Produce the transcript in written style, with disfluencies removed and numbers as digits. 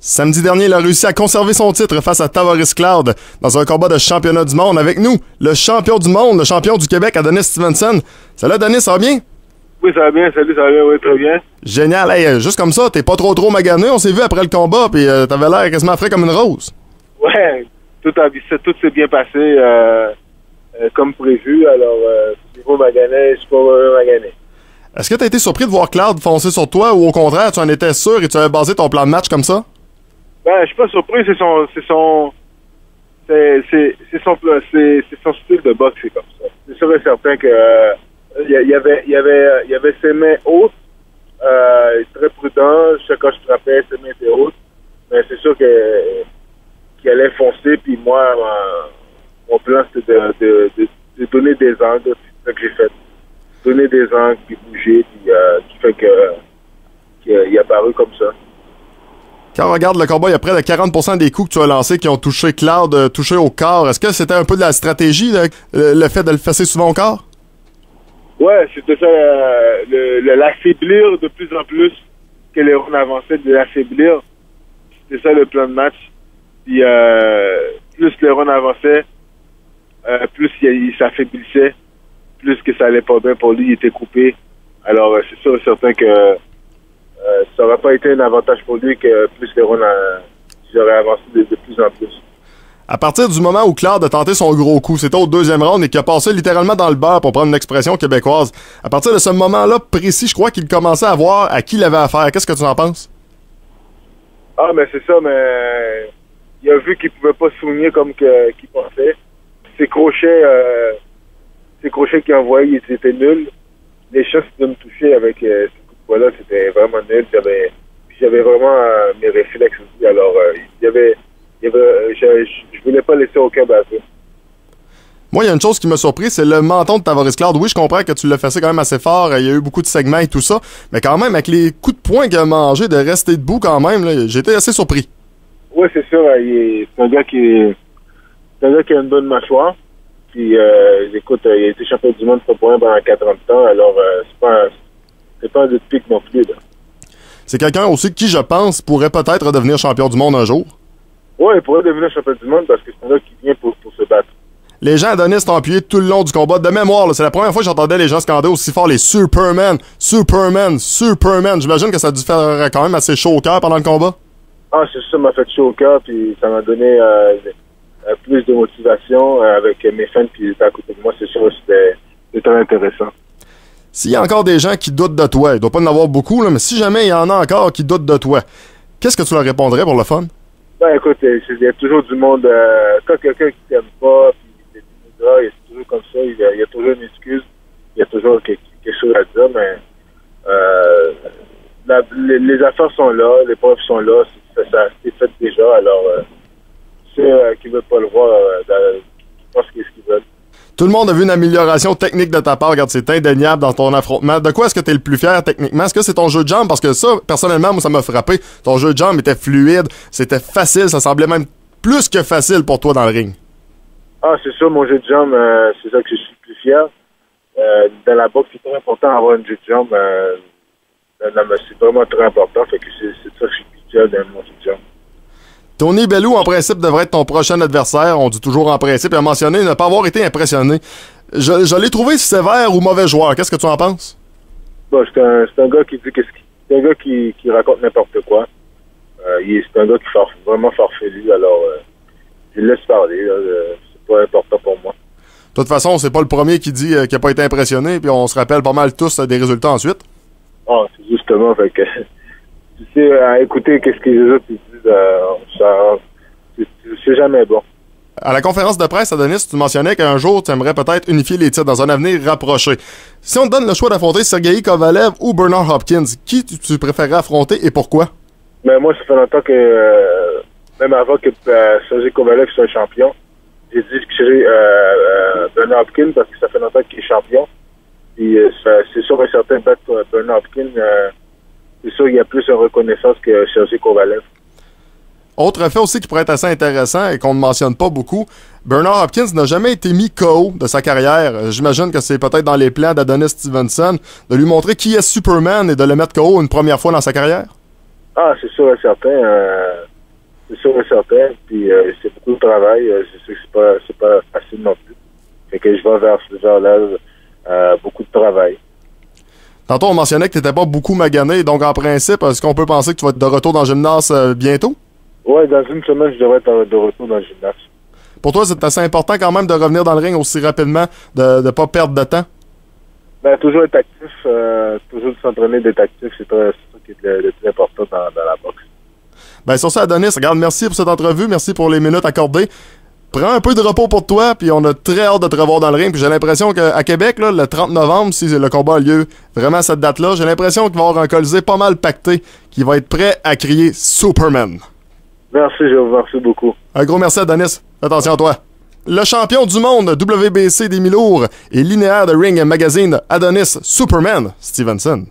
Samedi dernier, il a réussi à conserver son titre face à Tavares Cloud dans un combat de championnat du monde. Avec nous, le champion du monde, le champion du Québec, Adonis Stevenson. Salut Adonis, ça va bien? Oui, ça va bien, salut, ça va bien, oui, très bien. Génial, hey, juste comme ça, t'es pas trop magané, on s'est vu après le combat, puis t'avais l'air quasiment frais comme une rose. Ouais, tout s'est bien passé comme prévu, alors niveau magané, je suis pas vraiment magané. Est-ce que t'as été surpris de voir Cloud foncer sur toi, ou au contraire, tu en étais sûr et tu avais basé ton plan de match comme ça? Ben, je suis pas surpris, c'est son style de boxe, c'est comme ça. C'est sûr et certain que il y avait ses mains hautes, très prudent, quand je frappais, ses mains étaient hautes, mais c'est sûr qu'il allait foncer, puis moi, mon plan c'était de donner des angles, c'est ça que j'ai fait. Donner des angles, puis bouger, puis qui fait qu'il est apparu comme ça. Quand on regarde le combat, il y a près de 40% des coups que tu as lancés qui ont touché Cloud, touché au corps. Est-ce que c'était un peu de la stratégie, le fait de le fesser souvent au corps? Ouais, c'était ça, l'affaiblir de plus en plus que les rounds avançaient, de l'affaiblir. C'était ça le plan de match. Puis plus les rounds avançaient, plus il s'affaiblissait, plus que ça allait pas bien pour lui, il était coupé. Alors c'est sûr et certain que ça n'aurait pas été un avantage pour lui que plus les rounds auraient avancé de plus en plus. À partir du moment où Cloud a tenté son gros coup, c'était au deuxième round et qu'il a passé littéralement dans le beurre pour prendre une expression québécoise. À partir de ce moment-là précis, je crois qu'il commençait à voir à qui il avait affaire. Qu'est-ce que tu en penses? Ah, mais c'est ça, mais il a vu qu'il pouvait pas souligner comme qu'il pensait. Ses crochets qu'il envoyait, ils étaient nuls. Les chances de me toucher avec ce coup de poing-là, c'était vraiment nul. J'avais vraiment mes réflexes aussi. Alors, je voulais pas laisser aucun bateau. Moi, il y a une chose qui m'a surpris, c'est le menton de Tavares Cloud. Oui, je comprends que tu l'as fait quand même assez fort, il y a eu beaucoup de segments et tout ça, mais quand même, avec les coups de poing qu'il a mangé, de rester debout quand même, j'étais assez surpris. Oui, c'est sûr, c'est un gars qui a une bonne mâchoire. Puis, écoute, il a été champion du monde pour point pendant 40 ans, alors c'est pas un de pique non plus. Là. C'est quelqu'un aussi qui, je pense, pourrait peut-être devenir champion du monde un jour. Oui, il pourrait devenir champion du monde parce que c'est un gars qui vient pour se battre. Les gens Adonis t'ont appuyé tout le long du combat. De mémoire, c'est la première fois que j'entendais les gens scander aussi fort les Superman, Superman, Superman. J'imagine que ça a dû faire quand même assez chaud au cœur pendant le combat. Ah, c'est ça, ça m'a fait chaud au cœur, puis ça m'a donné plus de motivation avec mes fans qui étaient à côté de moi. C'est sûr, c'était très intéressant. S'il y a encore des gens qui doutent de toi, il doit pas en avoir beaucoup, là, mais si jamais il y en a encore qui doutent de toi, qu'est-ce que tu leur répondrais pour le fun? Ben écoute, il y a toujours du monde, quand quelqu'un qui t'aime pas, puis il est toujours comme ça, il y a toujours une excuse, il y a toujours quelque chose à dire, mais les affaires sont là, les preuves sont là, ça a été fait déjà, alors ceux qui veulent pas le voir, qui pensent qu'est-ce qu'ils veulent. Tout le monde a vu une amélioration technique de ta part. Regarde, c'est indéniable dans ton affrontement. De quoi est-ce que tu es le plus fier techniquement? Est-ce que c'est ton jeu de jambes? Parce que ça, personnellement, moi, ça m'a frappé. Ton jeu de jambes était fluide, c'était facile, ça semblait même plus que facile pour toi dans le ring. Ah, c'est ça, mon jeu de jambes, c'est ça que je suis le plus fier. Dans la boxe, c'est très important d'avoir un jeu de jambes. C'est vraiment très important. Fait que c'est ça que je suis le plus fier de mon jeu de jambes. Tony Bellew, en principe, devrait être ton prochain adversaire. On dit toujours en principe. Il a mentionné ne pas avoir été impressionné. Je l'ai trouvé sévère ou mauvais joueur. Qu'est-ce que tu en penses? Bon, c'est un gars qui dit c'est un gars qui raconte n'importe quoi. C'est un gars qui est vraiment farfelu. Alors, je le laisse parler. C'est pas important pour moi. De toute façon, c'est pas le premier qui dit qu'il n'a pas été impressionné. Puis on se rappelle pas mal tous des résultats ensuite. Ah, c'est justement. Fait que, tu sais, à écouter qu'est-ce que les autres disent, c'est jamais bon. À la conférence de presse, Adonis, tu mentionnais qu'un jour, tu aimerais peut-être unifier les titres dans un avenir rapproché. Si on te donne le choix d'affronter Sergei Kovalev ou Bernard Hopkins, qui tu préférerais affronter et pourquoi? Mais moi, ça fait longtemps que, même avant que Sergei Kovalev soit champion, j'ai dit que Bernard Hopkins parce que ça fait longtemps qu'il est champion. Puis c'est sûr et certain battre Bernard Hopkins, c'est sûr qu'il y a plus de reconnaissance que Sergei Kovalev. Autre fait aussi qui pourrait être assez intéressant et qu'on ne mentionne pas beaucoup, Bernard Hopkins n'a jamais été mis KO de sa carrière. J'imagine que c'est peut-être dans les plans d'Adonis Stevenson de lui montrer qui est Superman et de le mettre KO une première fois dans sa carrière. Ah, c'est sûr et certain. c'est sûr et certain. Puis c'est beaucoup de travail. Je sais que c'est pas facile non plus. Fait que je vais vers là, beaucoup de travail. Tantôt, on mentionnait que tu n'étais pas beaucoup magané, donc en principe, est-ce qu'on peut penser que tu vas être de retour dans le gymnase bientôt? Ouais, dans une semaine, je devrais être de retour dans le gymnase. Pour toi, c'est assez important quand même de revenir dans le ring aussi rapidement, de ne pas perdre de temps? Ben, toujours être actif, toujours s'entraîner d'être actif, c'est ça qui est le plus important dans la boxe. Ben, sur ça, Adonis, regarde, merci pour cette entrevue, merci pour les minutes accordées. Prends un peu de repos pour toi, puis on a très hâte de te revoir dans le ring. Puis j'ai l'impression qu'à Québec, là, le 30 novembre, si le combat a lieu vraiment à cette date-là, j'ai l'impression qu'il va y avoir un Colisée pas mal pacté, qui va être prêt à crier Superman. Merci, Joe, merci beaucoup. Un gros merci, Adonis. Attention à toi. Le champion du monde WBC des mi-lourds et linéaire de Ring Magazine, Adonis Superman Stevenson.